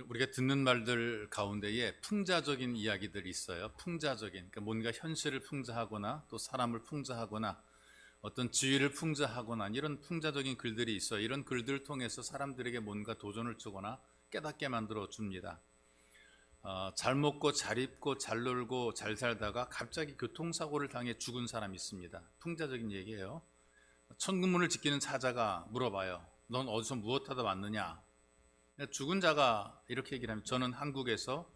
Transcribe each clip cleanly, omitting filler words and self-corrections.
우리가 듣는 말들 가운데에 풍자적인 이야기들이 있어요. 풍자적인, 그러니까 뭔가 현실을 풍자하거나 또 사람을 풍자하거나 어떤 지위를 풍자하거나 이런 풍자적인 글들이 있어요. 이런 글들을 통해서 사람들에게 뭔가 도전을 주거나 깨닫게 만들어 줍니다. 잘 먹고 잘 입고 잘 놀고 잘 살다가 갑자기 교통사고를 당해 죽은 사람이 있습니다. 풍자적인 얘기예요. 천국문을 지키는 사자가 물어봐요. 넌 어디서 무엇하다 왔느냐? 죽은 자가 이렇게 얘기를 하면 저는 한국에서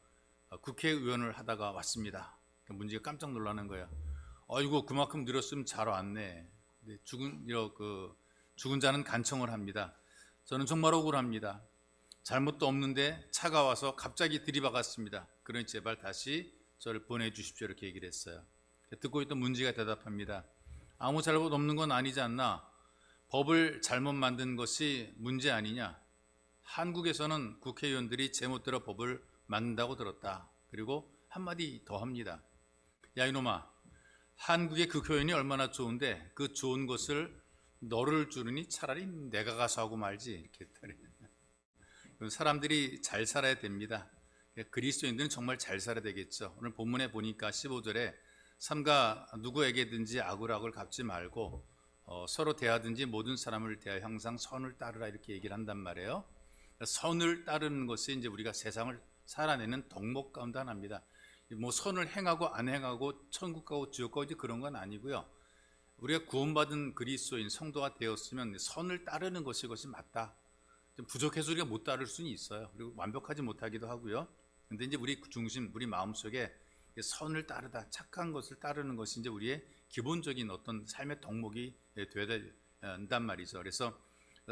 국회의원을 하다가 왔습니다. 문제가 깜짝 놀라는 거예요. 아이고 그만큼 늘었으면 잘 왔네. 죽은 자는 간청을 합니다. 저는 정말 억울합니다. 잘못도 없는데 차가 와서 갑자기 들이박았습니다. 그러니 제발 다시 저를 보내주십시오. 이렇게 얘기를 했어요. 듣고 있던 문제가 대답합니다. 아무 잘못 없는 건 아니지 않나? 법을 잘못 만든 것이 문제 아니냐? 한국에서는 국회의원들이 제멋대로 법을 만든다고 들었다. 그리고 한마디 더 합니다. 야 이놈아, 한국의 국회의원이 얼마나 좋은데 그 좋은 것을 너를 주느니 차라리 내가 가서 하고 말지. 이렇게 했더니 사람들이 잘 살아야 됩니다. 그리스도인들은 정말 잘 살아야 되겠죠. 오늘 본문에 보니까 15절에 삼가 누구에게든지 악을 갚지 말고 서로 대하든지 모든 사람을 대하여 항상 선을 따르라 이렇게 얘기를 한단 말이에요. 선을 따르는 것이 이제 우리가 세상을 살아내는 덕목 가운데 하나입니다. 뭐 선을 행하고 안 행하고 천국 가고 지옥 가고 그런 건 아니고요. 우리가 구원받은 그리스도인 성도가 되었으면 선을 따르는 것이 맞다. 좀 부족해서 우리가 못 따를 수는 있어요. 그리고 완벽하지 못하기도 하고요. 근데 이제 우리 중심, 우리 마음속에 선을 따르다, 착한 것을 따르는 것이 이제 우리의 기본적인 어떤 삶의 덕목이 되어야 된단 말이죠. 그래서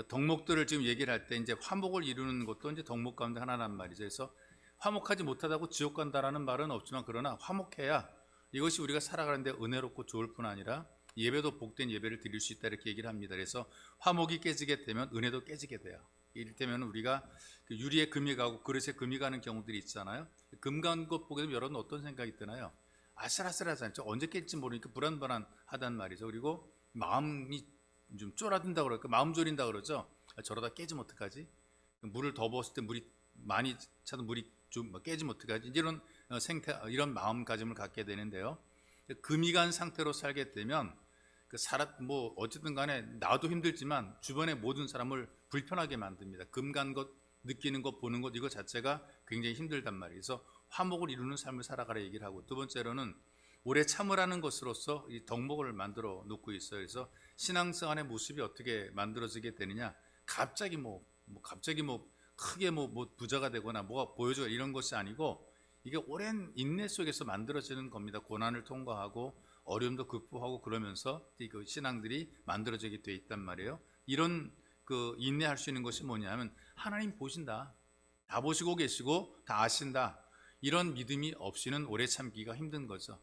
덕목들을 지금 얘기를 할 때 이제 화목을 이루는 것도 이제 덕목 가운데 하나란 말이죠. 그래서 화목하지 못하다고 지옥 간다라는 말은 없지만 그러나 화목해야 이것이 우리가 살아가는데 은혜롭고 좋을 뿐 아니라 예배도 복된 예배를 드릴 수 있다 이렇게 얘기를 합니다. 그래서 화목이 깨지게 되면 은혜도 깨지게 돼요. 이를테면 우리가 유리에 금이 가고 그릇에 금이 가는 경우들이 있잖아요. 금 간 것 보게 되면 여러분 어떤 생각이 드나요? 아슬아슬하잖아요. 언제 깰지 모르니까 불안불안하단 말이죠. 그리고 마음이 좀 쫄아든다 그럴까? 마음 졸인다 그러죠. 저러다 깨지면 어떡하지? 물을 더 부었을 때 물이 많이 차도 물이 좀 깨지면 어떡하지? 이런 마음가짐을 갖게 되는데요. 금이 간 상태로 살게 되면 어쨌든 간에 나도 힘들지만 주변의 모든 사람을 불편하게 만듭니다. 금 간 것, 느끼는 것, 보는 것 이거 자체가 굉장히 힘들단 말이에요. 그래서 화목을 이루는 삶을 살아가라 얘기를 하고 두 번째로는 오래 참으라는 것으로서 이 덕목을 만들어 놓고 있어요. 그래서 신앙생활의 모습이 어떻게 만들어지게 되느냐? 갑자기 크게 부자가 되거나 뭐가 보여주고 이런 것이 아니고 이게 오랜 인내 속에서 만들어지는 겁니다. 고난을 통과하고 어려움도 극복하고 그러면서 그 신앙들이 만들어지게 돼 있단 말이에요. 이런 인내할 수 있는 것이 뭐냐면 하나님 보신다. 다 보시고 계시고 다 아신다. 이런 믿음이 없이는 오래 참기가 힘든 거죠.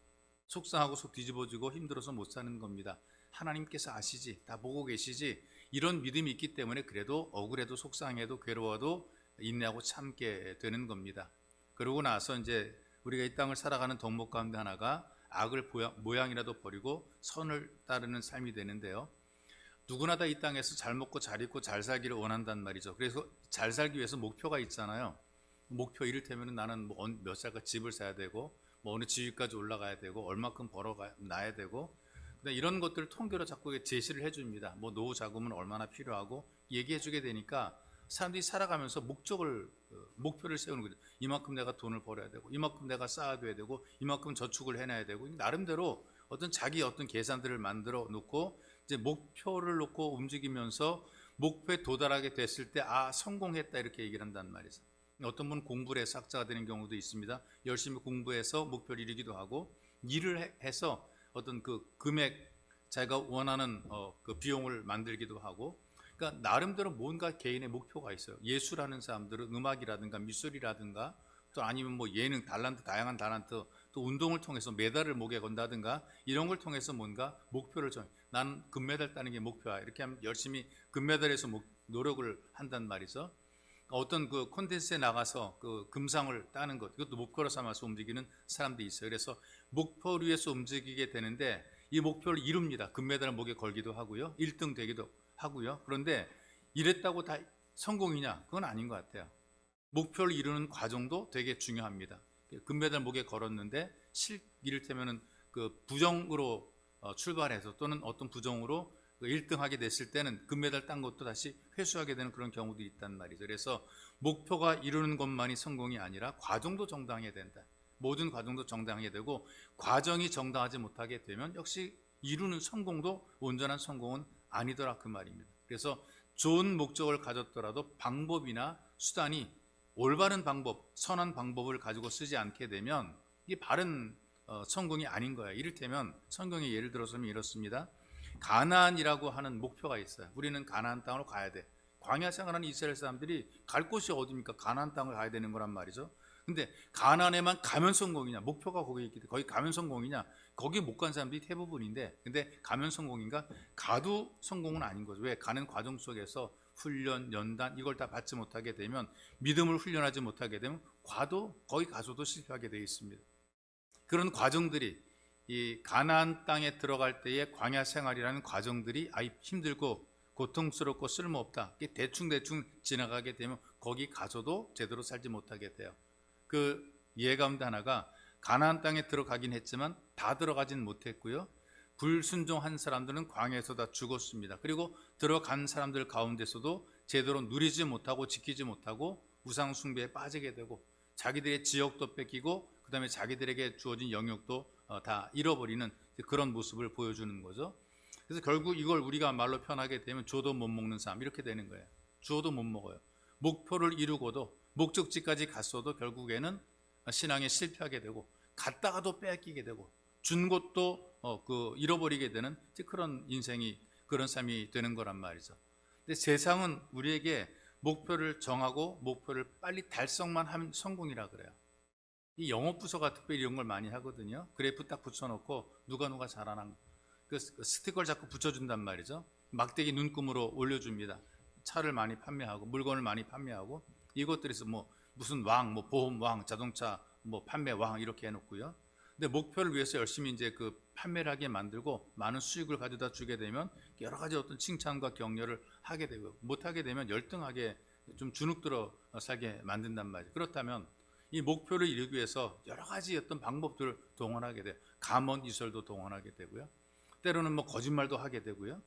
속상하고 속 뒤집어지고 힘들어서 못 사는 겁니다. 하나님께서 아시지, 다 보고 계시지. 이런 믿음이 있기 때문에 그래도 억울해도 속상해도 괴로워도 인내하고 참게 되는 겁니다. 그러고 나서 이제 우리가 이 땅을 살아가는 덕목 가운데 하나가 악을 모양이라도 버리고 선을 따르는 삶이 되는데요. 누구나 다 이 땅에서 잘 먹고 잘 입고 잘 살기를 원한단 말이죠. 그래서 잘 살기 위해서 목표가 있잖아요. 목표 이를테면 나는 몇 살까지 집을 사야 되고 어느 지위까지 올라가야 되고 얼마큼 벌어놔야 되고 이런 것들을 통계로 자꾸 제시를 해줍니다. 노후 자금은 얼마나 필요하고 얘기해주게 되니까 사람들이 살아가면서 목표를 세우는 거죠. 이만큼 내가 돈을 벌어야 되고 이만큼 내가 쌓아둬야 되고 이만큼 저축을 해놔야 되고 나름대로 자기 계산들을 만들어 놓고 이제 목표를 놓고 움직이면서 목표에 도달하게 됐을 때 성공했다 이렇게 얘기를 한단 말이죠. 어떤 분은 공부를 해서 학자가 되는 경우도 있습니다. 열심히 공부해서 목표를 이루기도 하고 일을 해서 어떤 금액 자기가 원하는 비용을 만들기도 하고 그러니까 나름대로 뭔가 개인의 목표가 있어요. 예술하는 사람들은 음악이라든가 미술이라든가 또 아니면 예능, 다양한 달란트 또 운동을 통해서 메달을 목에 건다든가 이런 걸 통해서 뭔가 목표를 나는 금메달 따는 게 목표야. 이렇게 하면 열심히 금메달에서 노력을 한단 말이죠. 어떤 콘텐츠에 나가서 금상을 따는 것 이것도 목표로 삼아서 움직이는 사람들이 있어요. 그래서 목표를 위해서 움직이게 되는데 이 목표를 이룹니다. 금메달을 목에 걸기도 하고요. 1등 되기도 하고요. 그런데 이랬다고 다 성공이냐? 그건 아닌 것 같아요. 목표를 이루는 과정도 되게 중요합니다. 금메달 목에 걸었는데 이를테면은 그 부정으로 출발해서 또는 어떤 부정으로 1등하게 됐을 때는 금메달 딴 것도 다시 회수하게 되는 그런 경우도 있단 말이죠. 그래서 목표가 이루는 것만이 성공이 아니라 과정도 정당해야 된다. 모든 과정도 정당하게 되고 과정이 정당하지 못하게 되면 역시 이루는 성공도 온전한 성공은 아니더라 그 말입니다. 그래서 좋은 목적을 가졌더라도 방법이나 수단이 올바른 방법, 선한 방법을 가지고 쓰지 않게 되면 이게 바른 성공이 아닌 거예요. 이를테면 성경의 예를 들어서는 이렇습니다. 가나안이라고 하는 목표가 있어요. 우리는 가나안 땅으로 가야 돼. 광야 생활하는 이스라엘 사람들이 갈 곳이 어디입니까? 가나안 땅을 가야 되는 거란 말이죠. 근데 가나안에만 가면 성공이냐? 목표가 거기 있기 때문에 거기 가면 성공이냐? 거기 못 간 사람들이 대부분인데, 근데 가면 성공인가? 가도 성공은 아닌 거죠. 왜? 가는 과정 속에서 훈련, 연단 이걸 다 받지 못하게 되면, 믿음을 훈련하지 못하게 되면 과도 거기 가서도 실패하게 되어 있습니다. 그런 과정들이 이 가나안 땅에 들어갈 때의 광야 생활이라는 과정들이 힘들고 고통스럽고 쓸모없다. 대충 지나가게 되면 거기 가서도 제대로 살지 못하게 돼요. 그 예 가운데 하나가 가나안 땅에 들어가긴 했지만 다 들어가진 못했고요. 불순종한 사람들은 광야에서 다 죽었습니다. 그리고 들어간 사람들 가운데서도 제대로 누리지 못하고 지키지 못하고 우상 숭배에 빠지게 되고 자기들의 지역도 뺏기고 그 다음에 자기들에게 주어진 영역도 다 잃어버리는 그런 모습을 보여주는 거죠. 그래서 결국 이걸 우리가 말로 표현하게 되면 주어도 못 먹는 삶 이렇게 되는 거예요. 주어도 못 먹어요. 목표를 이루고도 목적지까지 갔어도 결국에는 신앙에 실패하게 되고 갔다가도 빼앗기게 되고 준 것도 잃어버리게 되는 그런 인생이 그런 삶이 되는 거란 말이죠. 근데 세상은 우리에게 목표를 정하고 목표를 빨리 달성만 하면 성공이라 그래요. 이 영업부서가 특별히 이런 걸 많이 하거든요. 그래프 딱 붙여놓고 누가 잘하는 그 스티커를 자꾸 붙여준단 말이죠. 막대기 눈금으로 올려줍니다. 차를 많이 판매하고 물건을 많이 판매하고 이것들에서 무슨 왕, 보험 왕, 자동차 판매 왕 이렇게 해놓고요. 근데 목표를 위해서 열심히 이제 그 판매를 하게 만들고 많은 수익을 가져다 주게 되면 여러 가지 어떤 칭찬과 격려를 하게 되고 못하게 되면 열등하게 좀 주눅들어 살게 만든단 말이죠. 그렇다면 이 목표를 이루기 위해서 여러 가지 어떤 방법들을 동원하게 돼요. 감언 이설도 동원하게 되고요. 때로는 거짓말도 하게 되고요.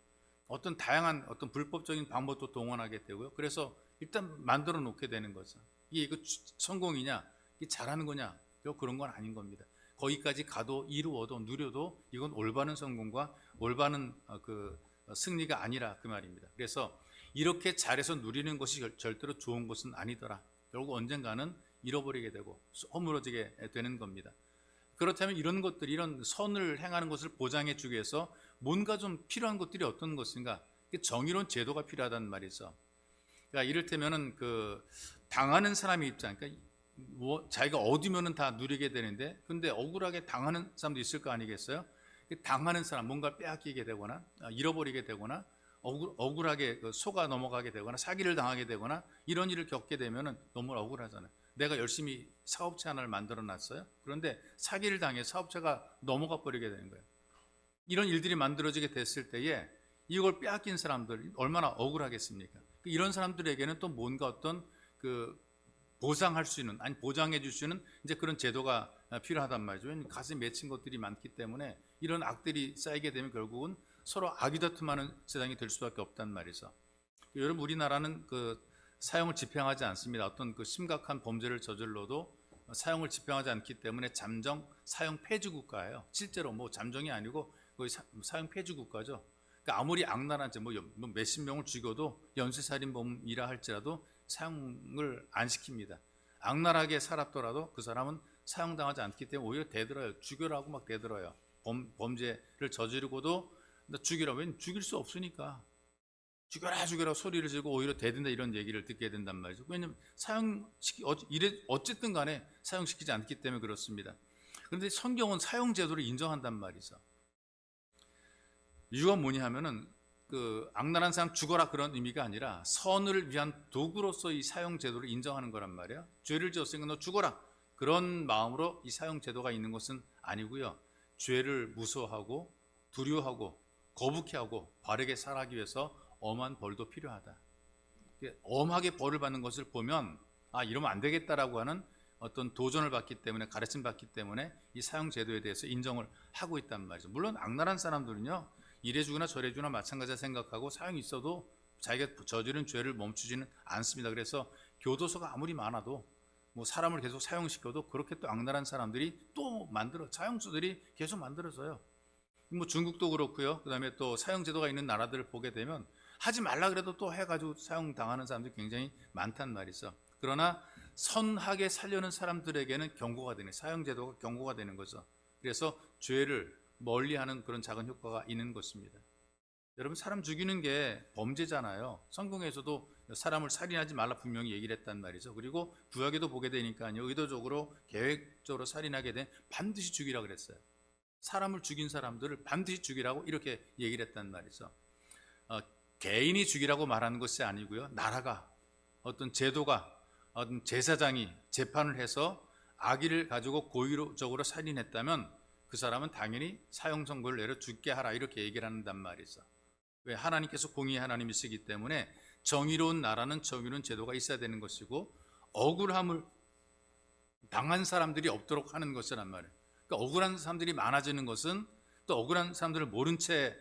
어떤 다양한 어떤 불법적인 방법도 동원하게 되고요. 그래서 일단 만들어 놓게 되는 거죠. 이게 성공이냐, 이게 잘하는 거냐, 그런 건 아닌 겁니다. 거기까지 가도 이루어도 누려도 이건 올바른 성공과 올바른 그 승리가 아니라 그 말입니다. 그래서 이렇게 잘해서 누리는 것이 절대로 좋은 것은 아니더라. 결국 언젠가는 잃어버리게 되고 허물어지게 되는 겁니다. 그렇다면 이런 것들, 이런 선을 행하는 것을 보장해 주기 위해서 뭔가 좀 필요한 것들이 어떤 것인가? 정의로운 제도가 필요하다는 말이죠. 그러니까 이를테면은 당하는 사람의 입장, 그러니까 자기가 얻으면은 다 누리게 되는데, 근데 억울하게 당하는 사람도 있을 거 아니겠어요? 당하는 사람, 뭔가 빼앗기게 되거나 잃어버리게 되거나 억울하게 속아 넘어가게 되거나 사기를 당하게 되거나 이런 일을 겪게 되면은 너무 억울하잖아요. 내가 열심히 사업체 하나를 만들어 놨어요. 그런데 사기를 당해 사업체가 넘어가 버리게 되는 거예요. 이런 일들이 만들어지게 됐을 때에 이걸 빼앗긴 사람들 얼마나 억울하겠습니까? 이런 사람들에게는 또 뭔가 어떤 보상할 수 있는, 아니 보장해 줄 수 있는 이제 그런 제도가 필요하단 말이죠. 가슴에 맺힌 것들이 많기 때문에 이런 악들이 쌓이게 되면 결국은 서로 아귀다툼하는 세상이 될 수밖에 없단 말이죠. 여러분, 우리나라는 사형을 집행하지 않습니다. 어떤 심각한 범죄를 저질러도 사형을 집행하지 않기 때문에 잠정 사형 폐지 국가예요. 실제로 잠정이 아니고 거의 사형 폐지 국가죠. 그러니까 아무리 악랄한 죄, 몇십 명을 죽여도 연쇄살인범이라 할지라도 사형을 안 시킵니다. 악랄하게 살았더라도 그 사람은 사형당하지 않기 때문에 오히려 대들어요. 죽여라고 막 대들어요. 범죄를 저지르고도 죽이라고. 왜? 죽일 수 없으니까. 죽여라 소리를 지르고 오히려 대든다 이런 얘기를 듣게 된단 말이죠. 왜냐하면 어쨌든 간에 사형시키지 않기 때문에 그렇습니다. 그런데 성경은 사형 제도를 인정한단 말이죠. 이유가 뭐냐 하면은 악랄한 사람 죽어라 그런 의미가 아니라 선을 위한 도구로서 이 사형 제도를 인정하는 거란 말이에요. 죄를 지었으니까 너 죽어라 그런 마음으로 이 사형 제도가 있는 것은 아니고요. 죄를 무서워하고 두려워하고 거북해하고 바르게 살아가기 위해서 엄한 벌도 필요하다. 엄하게 벌을 받는 것을 보면 이러면 안 되겠다라고 하는 어떤 도전을 받기 때문에, 가르침 받기 때문에 이 사형 제도에 대해서 인정을 하고 있단 말이죠. 물론 악랄한 사람들은요, 이래 주거나 저래 주거나 마찬가지라 생각하고 사형이 있어도 자기가 저지른 죄를 멈추지는 않습니다. 그래서 교도소가 아무리 많아도 뭐 사람을 계속 사형시켜도 그렇게 또 악랄한 사람들이 또 사형수들이 계속 만들어져요. 뭐 중국도 그렇고요. 그다음에 또 사형 제도가 있는 나라들을 보게 되면 하지 말라 그래도 또 해가지고 사형 당하는 사람들이 굉장히 많단 말이죠. 그러나 선하게 살려는 사람들에게는 경고가 되는, 사형 제도가 경고가 되는 거죠. 그래서 죄를 멀리하는 그런 작은 효과가 있는 것입니다. 여러분, 사람 죽이는 게 범죄잖아요. 성경에서도 사람을 살인하지 말라 분명히 얘기를 했단 말이죠. 그리고 구약에도 보게 되니까요, 의도적으로 계획적으로 살인하게 된 반드시 죽이라 그랬어요. 사람을 죽인 사람들을 반드시 죽이라고 이렇게 얘기를 했단 말이죠. 개인이 죽이라고 말하는 것이 아니고요, 나라가, 어떤 제도가, 어떤 제사장이 재판을 해서 악의를 가지고 고의적으로 살인했다면 그 사람은 당연히 사형 선고를 내려 죽게 하라, 이렇게 얘기를 한단 말이죠. 왜? 하나님께서 공의의 하나님이시기 때문에 정의로운 나라는 정의로운 제도가 있어야 되는 것이고, 억울함을 당한 사람들이 없도록 하는 것이란 말이에요. 그러니까 억울한 사람들이 많아지는 것은, 또 억울한 사람들을 모른 채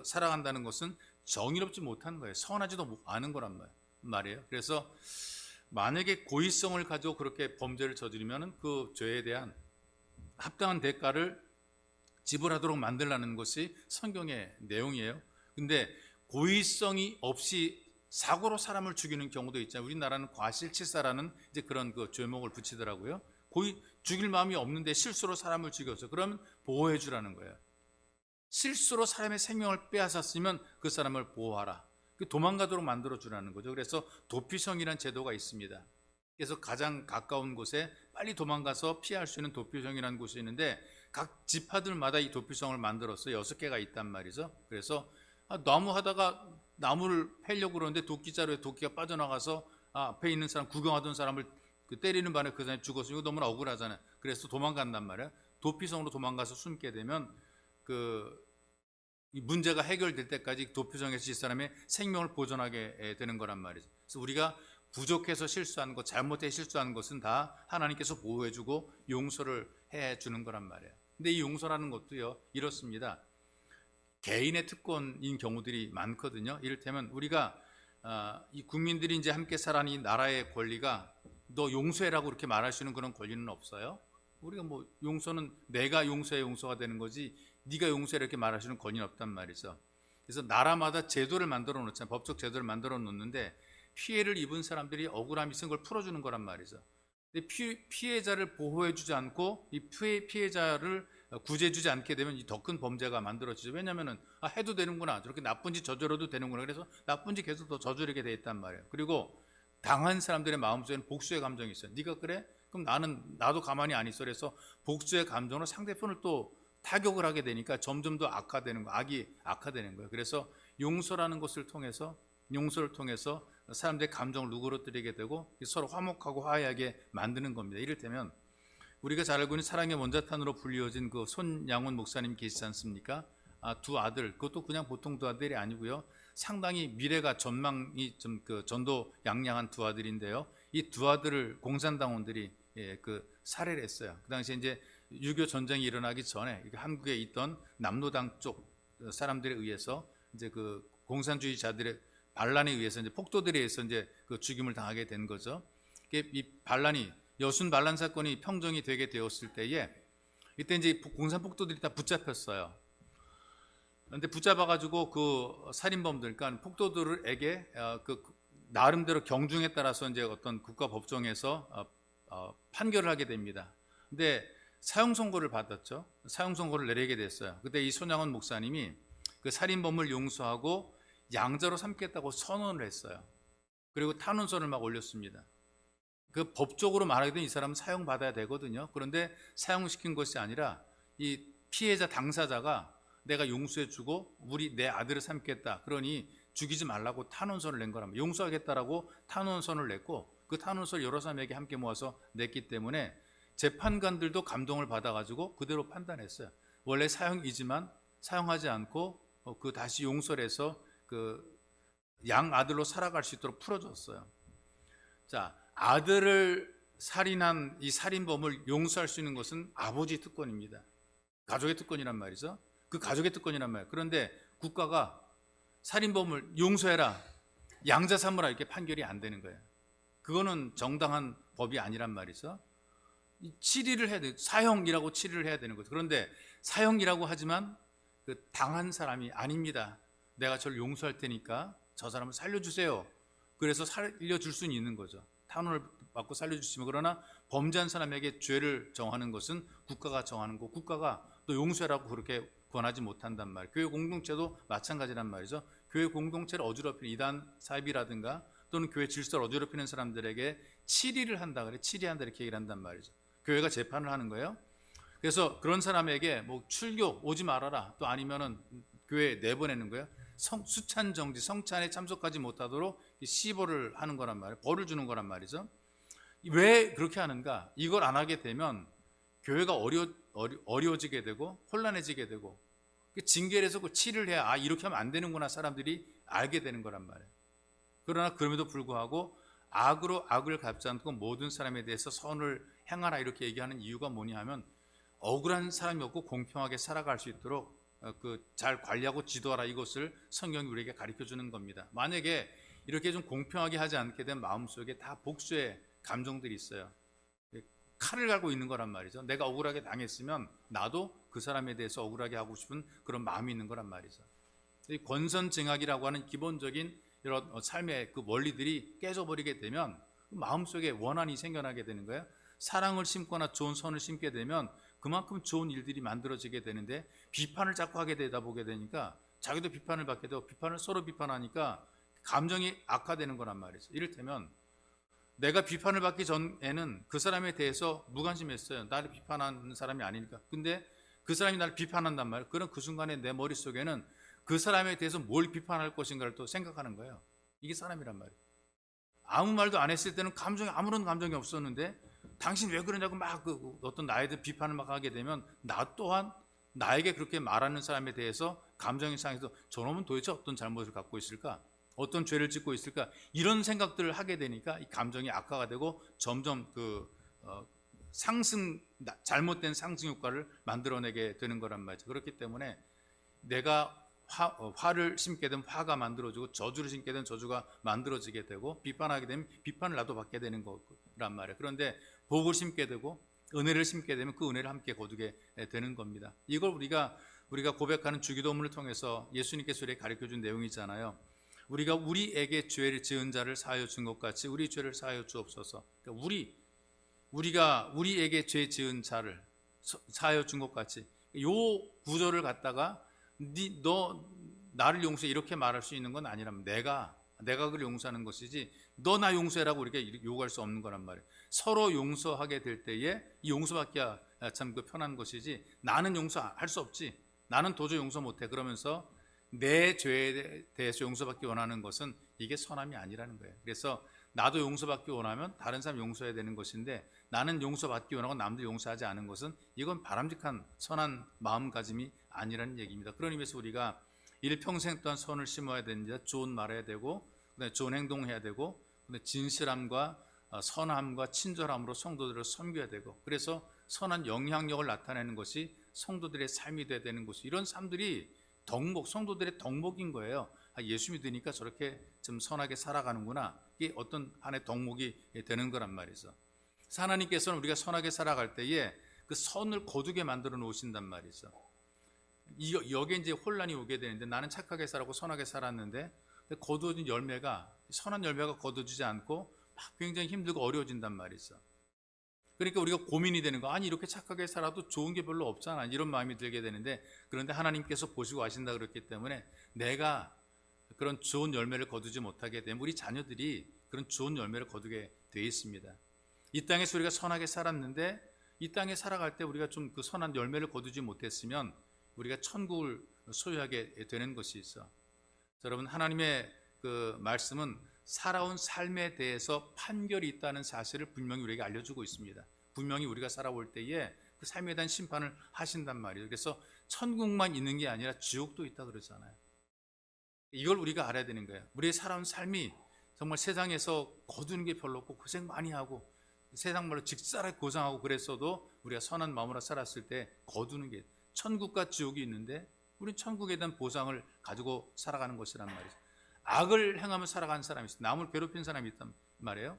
살아간다는 것은 정의롭지 못한 거예요. 선하지도 않은 거란 말이에요. 그래서 만약에 고의성을 가지고 그렇게 범죄를 저지르면 그 죄에 대한 합당한 대가를 지불하도록 만들라는 것이 성경의 내용이에요. 근데 고의성이 없이 사고로 사람을 죽이는 경우도 있잖아요. 우리나라는 과실치사라는 이제 그런 그 죄목을 붙이더라고요. 죽일 마음이 없는데 실수로 사람을 죽였어. 그러면 보호해 주라는 거예요. 실수로 사람의 생명을 빼앗았으면 그 사람을 보호하라. 도망가도록 만들어 주라는 거죠. 그래서 도피성이라는 제도가 있습니다. 그래서 가장 가까운 곳에 빨리 도망가서 피할 수 있는 도피성이라는 곳이 있는데, 각 지파들마다 이 도피성을 만들어서 6개가 있단 말이죠. 그래서 나무 하다가 나무를 패려고 그러는데 도끼자루에 도끼가 빠져나가서 앞에 있는 사람, 구경하던 사람을 때리는 바람에 그 사람이 죽었어요. 이거 너무나 억울하잖아요. 그래서 도망간단 말이에요. 도피성으로 도망가서 숨게 되면 이 문제가 해결될 때까지 도피성에서 이 사람의 생명을 보존하게 되는 거란 말이죠. 그래서 우리가 부족해서 실수한 것, 잘못해 실수한 것은 다 하나님께서 보호해주고 용서를 해주는 거란 말이에요. 근데 이 용서라는 것도요, 이렇습니다. 개인의 특권인 경우들이 많거든요. 이를테면 우리가 이 국민들이 이제 함께 살아가는 이 나라의 권리가 너 용서해라고 그렇게 말할 수 있는 그런 권리는 없어요. 우리가 뭐 용서는 내가 용서해 용서가 되는 거지, 네가 용서해 이렇게 말할 수 있는 권위는 없단 말이죠. 그래서 나라마다 제도를 만들어 놓잖아요. 법적 제도를 만들어 놓는데 피해를 입은 사람들이 억울함이 있은 걸 풀어주는 거란 말이죠. 근데 피해자를 보호해주지 않고 이 피해자를 구제해주지 않게 되면 이 더 큰 범죄가 만들어지죠. 왜냐하면 해도 되는구나, 저렇게 나쁜 짓 저질러도 되는구나, 그래서 나쁜 짓 계속 더 저지르게 돼 있단 말이에요. 그리고 당한 사람들의 마음속에는 복수의 감정이 있어요. 네가 그래? 그럼 나도 가만히 안 있어. 그래서 복수의 감정으로 상대편을 또 타격을 하게 되니까 점점 더 악이 악화되는 거예요. 그래서 용서라는 것을 통해서, 용서를 통해서 사람들의 감정을 누그러뜨리게 되고 서로 화목하고 화해하게 만드는 겁니다. 이를테면 우리가 잘 알고 있는 사랑의 원자탄으로 불리워진 그 손양훈 목사님 계시지 않습니까? 두 아들, 그것도 그냥 보통 두 아들이 아니고요, 상당히 미래가 전망이 좀 전도 양양한 두 아들인데요, 이 두 아들을 공산당원들이 살해를 했어요. 그 당시에 이제 6.25 전쟁이 일어나기 전에 한국에 있던 남로당 쪽 사람들에 의해서 이제 그 공산주의자들의 반란에 의해서 이제 폭도들에 의해서 이제 죽임을 당하게 된 거죠. 이 반란이, 여순 반란 사건이 평정이 되게 되었을 때에 이때 이제 공산 폭도들이 다 붙잡혔어요. 그런데 붙잡아가지고 그 살인범들, 그러니까 폭도들에게 나름대로 경중에 따라서 이제 어떤 국가 법정에서 판결을 하게 됩니다. 근데 사형 선고를 받았죠. 사형 선고를 내리게 됐어요. 그때 이 손양원 목사님이 그 살인범을 용서하고 양자로 삼겠다고 선언을 했어요. 그리고 탄원서를 막 올렸습니다. 그 법적으로 말하게 되면 이 사람은 사형 받아야 되거든요. 그런데 사형시킨 것이 아니라 이 피해자 당사자가 내가 용서해주고 내 아들을 삼겠다, 그러니 죽이지 말라고 탄원서를 낸 거랍니다. 용서하겠다라고 탄원서를 냈고, 그 탄원서를 여러 사람에게 함께 모아서 냈기 때문에 재판관들도 감동을 받아가지고 그대로 판단했어요. 원래 사형이지만 사형하지 않고 다시 용서를 해서 양 아들로 살아갈 수 있도록 풀어줬어요. 자, 아들을 살인한 이 살인범을 용서할 수 있는 것은 아버지 특권입니다. 가족의 특권이란 말이죠. 그 가족의 특권이란 말이에요. 그런데 국가가 살인범을 용서해라, 양자 삼으라 이렇게 판결이 안 되는 거예요. 그거는 정당한 법이 아니란 말이죠. 치리를 해야 돼. 사형이라고 치리를 해야 되는 거죠. 그런데 사형이라고 하지만 그 당한 사람이 아닙니다. 내가 저를 용서할 테니까 저 사람을 살려주세요. 그래서 살려줄 수는 있는 거죠. 탄원을 받고 살려주시면. 그러나 범죄한 사람에게 죄를 정하는 것은 국가가 정하는 거, 국가가 또 용서라고 그렇게 권하지 못한단 말이에요. 교회 공동체도 마찬가지란 말이죠. 교회 공동체를 어지럽히는 이단 사입이라든가 또는 교회 질서를 어지럽히는 사람들에게 치리를 한다 그래, 치리한다 이렇게 얘기를 한단 말이죠. 교회가 재판을 하는 거예요. 그래서 그런 사람에게 뭐 출교 오지 말아라, 또 아니면은 교회에 내보내는 거예요. 수찬 정지, 성찬에 참석하지 못하도록 시벌을 하는 거란 말이에요. 벌을 주는 거란 말이죠. 왜 그렇게 하는가? 이걸 안 하게 되면 교회가 어려워지게 되고 혼란해지게 되고, 징계를 해서 치를 해야 이렇게 하면 안 되는구나 사람들이 알게 되는 거란 말이에요. 그러나 그럼에도 불구하고 악으로 악을 갚지 않고 모든 사람에 대해서 선을 행하라 이렇게 얘기하는 이유가 뭐냐 하면, 억울한 사람이 없고 공평하게 살아갈 수 있도록 잘 관리하고 지도하라, 이것을 성경이 우리에게 가르쳐 주는 겁니다. 만약에 이렇게 좀 공평하게 하지 않게 된 마음속에 다 복수의 감정들이 있어요. 칼을 갈고 있는 거란 말이죠. 내가 억울하게 당했으면 나도 그 사람에 대해서 억울하게 하고 싶은 그런 마음이 있는 거란 말이죠. 이 권선징악이라고 하는 기본적인 이런 삶의 그 원리들이 깨져버리게 되면 마음속에 원한이 생겨나게 되는 거예요. 사랑을 심거나 좋은 선을 심게 되면 그만큼 좋은 일들이 만들어지게 되는데, 비판을 자꾸 하게 되다 보게 되니까 자기도 비판을 받게 되고 비판을 서로 비판하니까 감정이 악화되는 거란 말이죠. 이를테면 내가 비판을 받기 전에는 그 사람에 대해서 무관심했어요. 나를 비판하는 사람이 아니니까. 근데 그 사람이 나를 비판한단 말이에요. 그럼 그 순간에 내 머릿속에는 그 사람에 대해서 뭘 비판할 것인가를 또 생각하는 거예요. 이게 사람이란 말이에요. 아무 말도 안 했을 때는 아무런 감정이 없었는데, 당신 왜 그러냐고 막 어떤 나에 대해 비판을 막 하게 되면 나 또한 나에게 그렇게 말하는 사람에 대해서 감정이 상해서 저놈은 도대체 어떤 잘못을 갖고 있을까? 어떤 죄를 짓고 있을까? 이런 생각들을 하게 되니까 이 감정이 악화가 되고 점점 잘못된 상승 효과를 만들어내게 되는 거란 말이죠. 그렇기 때문에 내가 화를 심게 되면 화가 만들어지고, 저주를 심게 되면 저주가 만들어지게 되고, 비판하게 되면 비판을 나도 받게 되는 거란 말이에요. 그런데 복을 심게 되고 은혜를 심게 되면 그 은혜를 함께 거두게 되는 겁니다. 이걸 우리가 고백하는 주기도문을 통해서 예수님께서 우리에게 가르쳐준 내용이잖아요. 우리가 우리에게 죄를 지은 자를 사하여 준 것 같이 우리 죄를 사하여 주옵소서. 그러니까 우리가 우리에게 죄 지은 자를 사하여 준 것 같이, 요 구절을 갖다가 너 나를 용서해 이렇게 말할 수 있는 건 아니라면, 내가 그를 용서하는 것이지 너 나 용서해라고 우리가 요구할 수 없는 거란 말이에요. 서로 용서하게 될 때에 이 용서받기야 참 편한 것이지, 나는 용서할 수 없지, 나는 도저히 용서 못해, 그러면서 내 죄에 대해서 용서받기 원하는 것은 이게 선함이 아니라는 거예요. 그래서 나도 용서받기 원하면 다른 사람 용서해야 되는 것인데, 나는 용서받기 원하고 남들 용서하지 않은 것은 이건 바람직한 선한 마음가짐이 아니라는 얘기입니다. 그런 의미에서 우리가 일평생 동안 선을 심어야 됩니다. 좋은 말해야 되고, 좋은 행동해야 되고, 진실함과 선함과 친절함으로 성도들을 섬겨야 되고, 그래서 선한 영향력을 나타내는 것이 성도들의 삶이 돼야 되는 것이, 이런 삶들이 성도들의 덕목인 거예요. 예수 믿으니까 저렇게 좀 선하게 살아가는구나, 이게 어떤 하나의 덕목이 되는 거란 말이죠. 하나님께서는 우리가 선하게 살아갈 때에 그 선을 거두게 만들어 놓으신단 말이죠. 여기에 이제 혼란이 오게 되는데, 나는 착하게 살았고 선하게 살았는데 거두어진 열매가, 선한 열매가 거두어지지 않고 막 굉장히 힘들고 어려워진단 말이죠. 그러니까 우리가 고민이 되는 거, 아니 이렇게 착하게 살아도 좋은 게 별로 없잖아, 이런 마음이 들게 되는데, 그런데 하나님께서 보시고 아신다 그랬기 때문에 내가 그런 좋은 열매를 거두지 못하게 되면 우리 자녀들이 그런 좋은 열매를 거두게 되어 있습니다. 이 땅에서 우리가 선하게 살았는데, 이 땅에 살아갈 때 우리가 좀 그 선한 열매를 거두지 못했으면 우리가 천국을 소유하게 되는 것이 있어. 여러분, 하나님의 그 말씀은 살아온 삶에 대해서 판결이 있다는 사실을 분명히 우리에게 알려주고 있습니다. 분명히 우리가 살아올 때에 그 삶에 대한 심판을 하신단 말이에요. 그래서 천국만 있는 게 아니라 지옥도 있다 그러잖아요. 이걸 우리가 알아야 되는 거예요. 우리의 살아온 삶이 정말 세상에서 거두는 게 별로 없고 고생 많이 하고 세상 말로 직사하게 고생하고 그랬어도 우리가 선한 마음으로 살았을 때 거두는 게 천국과 지옥이 있는데 우리는 천국에 대한 보상을 가지고 살아가는 것이란 말이죠. 악을 행하며 살아가는 사람이 있어요. 남을 괴롭힌 사람이 있단 말이에요.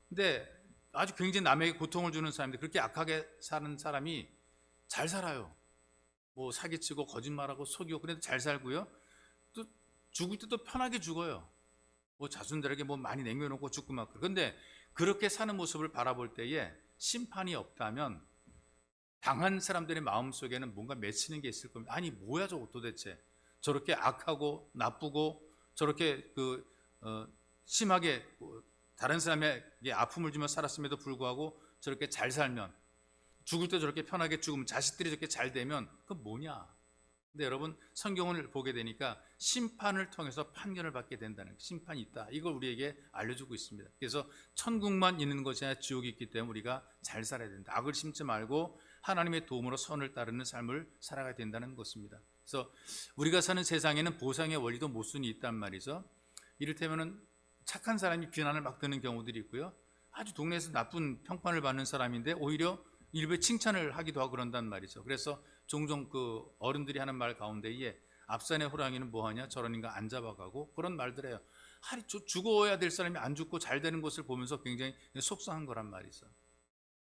근데 아주 굉장히 남에게 고통을 주는 사람인데 그렇게 악하게 사는 사람이 잘 살아요. 뭐 사기치고 거짓말하고 속이고 그래도 잘 살고요. 또 죽을 때도 편하게 죽어요. 뭐 자손들에게 뭐 많이 남겨놓고 죽고 막. 그런데 그렇게 사는 모습을 바라볼 때에 심판이 없다면 당한 사람들의 마음속에는 뭔가 맺히는 게 있을 겁니다. 아니 뭐야 저거 도대체. 저렇게 악하고 나쁘고 저렇게 심하게 다른 사람에게 아픔을 주며 살았음에도 불구하고 저렇게 잘 살면, 죽을 때 저렇게 편하게 죽으면, 자식들이 저렇게 잘 되면 그건 뭐냐. 근데 여러분 성경을 보게 되니까 심판을 통해서 판결을 받게 된다는, 심판이 있다, 이걸 우리에게 알려주고 있습니다. 그래서 천국만 있는 것이 아니라 지옥이 있기 때문에 우리가 잘 살아야 된다. 악을 심지 말고 하나님의 도움으로 선을 따르는 삶을 살아가야 된다는 것입니다. 그래서 우리가 사는 세상에는 보상의 원리도 모순이 있단 말이죠. 이를테면 착한 사람이 비난을 막 듣는 경우들이 있고요, 아주 동네에서 나쁜 평판을 받는 사람인데 오히려 일부에 칭찬을 하기도 하고 그런단 말이죠. 그래서 종종 그 어른들이 하는 말 가운데에 앞산의 호랑이는 뭐하냐, 저런 인간 안 잡아가고, 그런 말들 해요. 죽어야 될 사람이 안 죽고 잘 되는 것을 보면서 굉장히 속상한 거란 말이죠.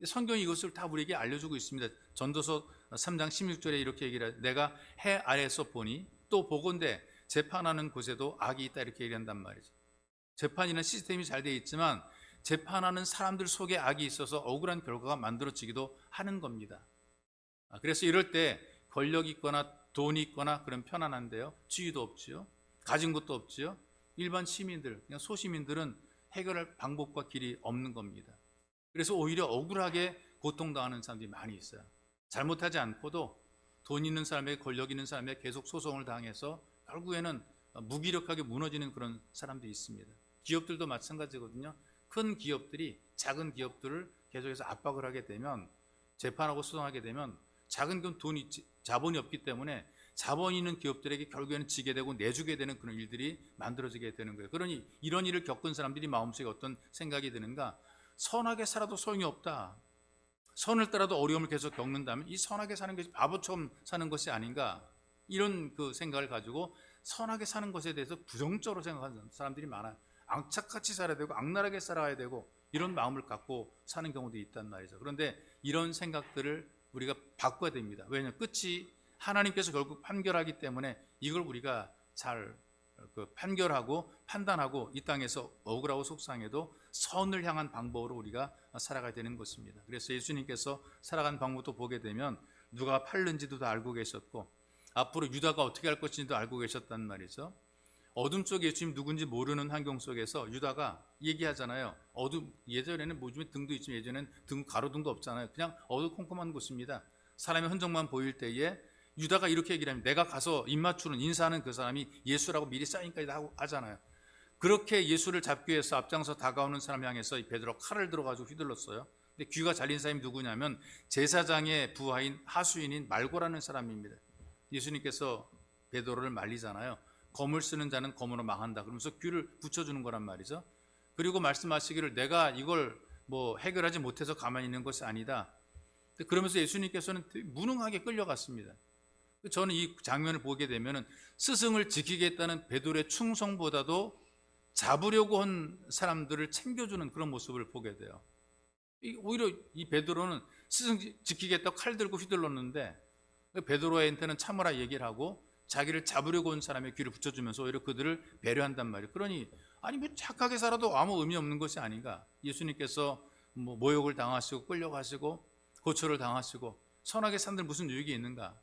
성경이 이것을 다 우리에게 알려주고 있습니다. 전도서 3장 16절에 이렇게 얘기를 해요. 내가 해 아래에서 보니 또 보건대 재판하는 곳에도 악이 있다, 이렇게 얘기한단 말이죠. 재판이라는 시스템이 잘 되어 있지만 재판하는 사람들 속에 악이 있어서 억울한 결과가 만들어지기도 하는 겁니다. 그래서 이럴 때 권력이 있거나 돈이 있거나 그런 편안한데요, 지위도 없지요, 가진 것도 없지요. 일반 시민들, 그냥 소시민들은 해결할 방법과 길이 없는 겁니다. 그래서 오히려 억울하게 고통당하는 사람들이 많이 있어요. 잘못하지 않고도 돈 있는 사람에게, 권력 있는 사람에게 계속 소송을 당해서 결국에는 무기력하게 무너지는 그런 사람들이 있습니다. 기업들도 마찬가지거든요. 큰 기업들이 작은 기업들을 계속해서 압박을 하게 되면, 재판하고 소송하게 되면 작은 건 돈이, 자본이 없기 때문에 자본 있는 기업들에게 결국에는 지게 되고 내주게 되는 그런 일들이 만들어지게 되는 거예요. 그러니 이런 일을 겪은 사람들이 마음속에 어떤 생각이 드는가, 선하게 살아도 소용이 없다, 선을 따라도 어려움을 계속 겪는다면 이 선하게 사는 것이 바보처럼 사는 것이 아닌가, 이런 그 생각을 가지고 선하게 사는 것에 대해서 부정적으로 생각하는 사람들이 많아요. 악착같이 살아야 되고 악랄하게 살아야 되고 이런 마음을 갖고 사는 경우도 있단 말이죠. 그런데 이런 생각들을 우리가 바꿔야 됩니다. 왜냐하면 끝이 하나님께서 결국 판결하기 때문에 이걸 우리가 잘 판결하고 판단하고 이 땅에서 억울하고 속상해도 선을 향한 방법으로 우리가 살아가야 되는 것입니다. 그래서 예수님께서 살아간 방법도 보게 되면 누가 팔는지도 다 알고 계셨고 앞으로 유다가 어떻게 할 것인지도 알고 계셨단 말이죠. 어둠 속에 예수님 누군지 모르는 환경 속에서 유다가 얘기하잖아요. 예전에는 요즘에 등도 있지만 예전에는 가로등도 없잖아요. 그냥 어두컴컴한 곳입니다. 사람의 흔적만 보일 때에 유다가 이렇게 얘기를 합니다. 내가 가서 입맞추는, 인사하는 그 사람이 예수라고 미리 사인까지 하잖아요. 그렇게 예수를 잡기 위해서 앞장서 다가오는 사람 향해서 이 베드로가 칼을 들어가지고 휘둘렀어요. 근데 귀가 잘린 사람이 누구냐면 제사장의 부하인 하수인인 말고라는 사람입니다. 예수님께서 베드로를 말리잖아요. 검을 쓰는 자는 검으로 망한다 그러면서 귀를 붙여주는 거란 말이죠. 그리고 말씀하시기를 내가 이걸 뭐 해결하지 못해서 가만히 있는 것이 아니다. 그러면서 예수님께서는 무능하게 끌려갔습니다. 저는 이 장면을 보게 되면 스승을 지키겠다는 베드로의 충성보다도 잡으려고 한 사람들을 챙겨주는 그런 모습을 보게 돼요. 오히려 이 베드로는 스승 지키겠다고 칼 들고 휘둘렀는데 베드로한테는 참으라 얘기를 하고 자기를 잡으려고 온 사람의 귀를 붙여주면서 오히려 그들을 배려한단 말이에요. 그러니 아니 뭐 착하게 살아도 아무 의미 없는 것이 아닌가. 예수님께서 뭐 모욕을 당하시고 끌려가시고 고초를 당하시고 선하게 산들 무슨 유익이 있는가.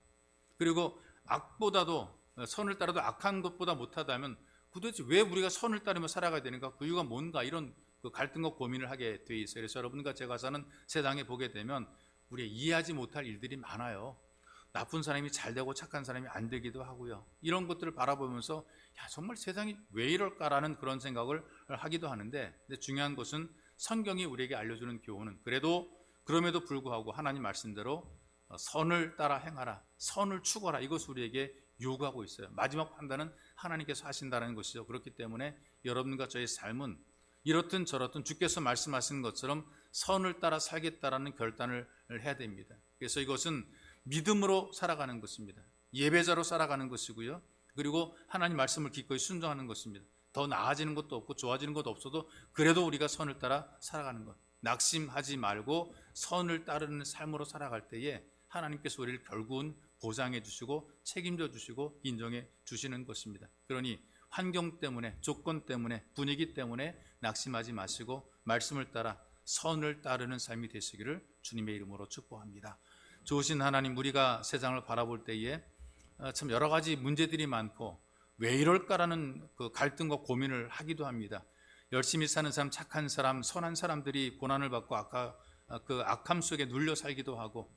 그리고 악보다도, 선을 따라도 악한 것보다 못하다면 도대체 왜 우리가 선을 따르며 살아가야 되는가, 그 이유가 뭔가, 이런 그 갈등과 고민을 하게 돼 있어요. 그래서 여러분과 제가 사는 세상에 보게 되면 우리가 이해하지 못할 일들이 많아요. 나쁜 사람이 잘 되고 착한 사람이 안 되기도 하고요. 이런 것들을 바라보면서 야 정말 세상이 왜 이럴까라는 그런 생각을 하기도 하는데, 근데 중요한 것은 성경이 우리에게 알려주는 교훈은 그럼에도 불구하고 하나님 말씀대로 선을 따라 행하라, 선을 추구하라, 이것을 우리에게 요구하고 있어요. 마지막 판단은 하나님께서 하신다는 것이죠. 그렇기 때문에 여러분과 저의 삶은 이렇든 저렇든 주께서 말씀하시는 것처럼 선을 따라 살겠다라는 결단을 해야 됩니다. 그래서 이것은 믿음으로 살아가는 것입니다. 예배자로 살아가는 것이고요. 그리고 하나님 말씀을 기꺼이 순종하는 것입니다. 더 나아지는 것도 없고 좋아지는 것도 없어도 그래도 우리가 선을 따라 살아가는 것. 낙심하지 말고 선을 따르는 삶으로 살아갈 때에 하나님께서 우리를 결국은 보장해 주시고 책임져 주시고 인정해 주시는 것입니다. 그러니 환경 때문에, 조건 때문에, 분위기 때문에 낙심하지 마시고 말씀을 따라 선을 따르는 삶이 되시기를 주님의 이름으로 축복합니다. 좋으신 하나님, 우리가 세상을 바라볼 때에 참 여러 가지 문제들이 많고 왜 이럴까라는 그 갈등과 고민을 하기도 합니다. 열심히 사는 사람, 착한 사람, 선한 사람들이 고난을 받고 그 악함 속에 눌려 살기도 하고,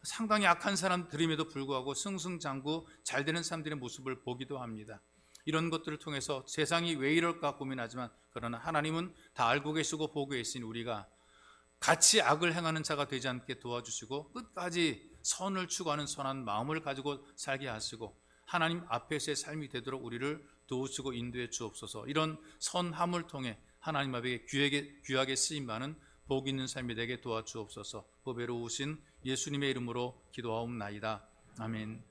상당히 악한 사람들임에도 불구하고 승승장구 잘 되는 사람들의 모습을 보기도 합니다. 이런 것들을 통해서 세상이 왜 이럴까 고민하지만, 그러나 하나님은 다 알고 계시고 보고 계신 우리가 같이 악을 행하는 자가 되지 않게 도와주시고 끝까지 선을 추구하는 선한 마음을 가지고 살게 하시고 하나님 앞에서의 삶이 되도록 우리를 도우시고 인도해 주옵소서. 이런 선함을 통해 하나님 앞에 귀하게 쓰임받는 복 있는 삶이 되게 도와주옵소서. 보배로우신 예수님의 이름으로 기도하옵나이다. 아멘.